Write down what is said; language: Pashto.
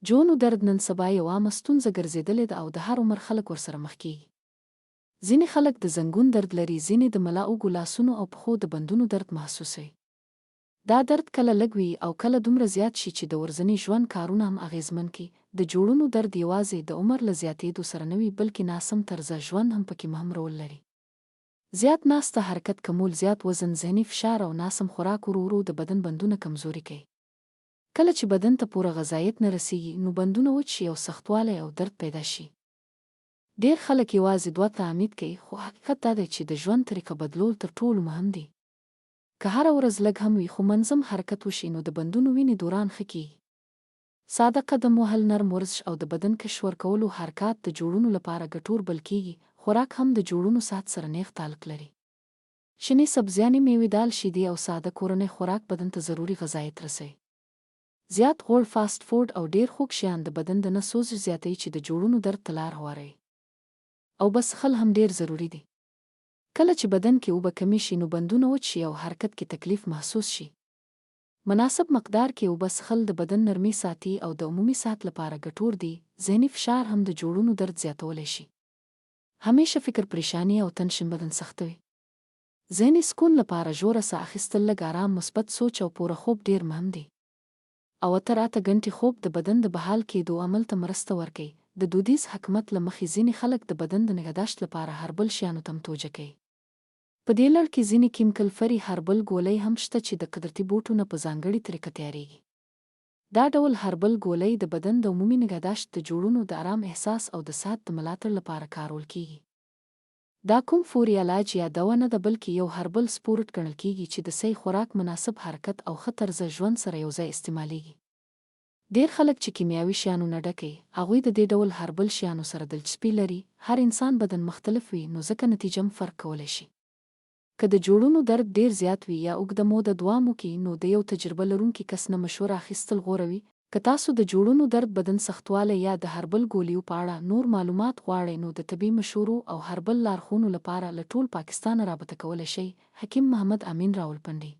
جوړونو درد نن سبا یو عامه ستونزه ګرځېدلې ده او د هر عمر خلک ورسره مخ کېږي. ځینې خلک د زنګون درد لري، ځینې د ملا اوږو، لاسونو او پښو د بندونو درد محسوسوي. دا درد کله لږ وي او کله دومره زیات شي چې د ورځني ژوند کارونه هم اغېزمن کړي. د جوړونو درد یوازې د عمر له زیاتېدو سره نه وي، بلکې ناسم طرزه ژوند هم پکې مهم رول لري. زیات ناسته، حرکت کمول، زیات وزن، ذهني فشار او ناسم خوراک ورو ورو د بدن بندونه کمزوري کوي. کله چې بدن ته پوره غذایت نه رسیږي، نو بندونه وچ شي او سختوالی او درد پیدا شي. ډېر خلک یوازې دوه ته امید کوي، خو حقیقت دا دی چې د ژوند طریقه بدلول تر ټولو مهم دي. که هره ورځ لږ هم وي خو منظم حرکت وشي، نو د بندونو وینې دوران ښه کېږي. ساده قدم وهل، نرم ورزش او د بدن کش ورکولو حرکات د جوړونو لپاره ګټور بلل کېږي. خوراک هم د جوړونو صحت سره نیغ تعلق لري. شنې سبزیانې، میوې، دال، شیدې او ساده کورنی خوراک بدن ته ضروري غذایت رسوي. زیات غوړ، فاسټ فوډ او ډېر خوږ شیان د بدن د نس سوزش زیاتوي چې د جوړونو درد ته لار هواروي. او بس څښل هم ډېر ضروري دي. کله چې بدن کې اوبه کمې شي، نو بندونه وچ شي او حرکت کې تکلیف محسوس شي. مناسب مقدار کې اوبه څښل د بدن نرمي ساتي او د عمومي صحت لپاره ګټور دي. ذهني فشار هم د جوړونو درد زیاتولی شي. همیشه فکر، پریشانی او تنشن بدن سختوي. ذهني سکون لپاره ژوره ساه اخیستل، لږ آرام، مثبت سوچ او پوره خوب ډېر مهم دي. او 8 غنټې خوب د بدن د بحال کېدو عمل ته مرسته ورکوي. د دودیز حکمت له مخې ځینې خلک د بدن د نگهداشت لپاره هربل شیانو ته متوجه کوي. په دې لړ کې ځینې کیمیکل فري هربل ګولۍ هم شته چې د قدرتي بوټو نه په ځانګړې طریقه تیارېږي. دا ډول هربل ګولۍ د بدن د عمومي نگهداشت، د جوړونو د آرام احساس او د صحت د ملاتړ لپاره کارول کېږي. دا کوم فوري علاج یا دوا نه ده، بلکې یو هربل سپورت ګڼل کېږي چې د صحي خوراک، مناسب حرکت او ښه طرزه ژوند سره یوځای استعمالیږي. ډېر خلک چې کیمیاوي شیانو نه ډکوي، هغوی د دې ډول هربل شیانو سره دلچسپي لري. هر انسان بدن مختلف وي، نو ځکه نتیجه هم فرق کولی شي. که د جوړونو درد ډېر زیات وي یا اوږده موده دوام وکړي، نو د یو تجربه لرونکي کس نه مشوره اخیستل غوره وي. که تاسو د جوړونو درد، بدن سختوالی یا د هربل ګولیو په اړه نور معلومات غواړئ، نو د طبي مشورو او هربل لارښوونو لپاره له ټول پاکستانه رابطه کولی شئ. حکیم محمد امین راولپنډي.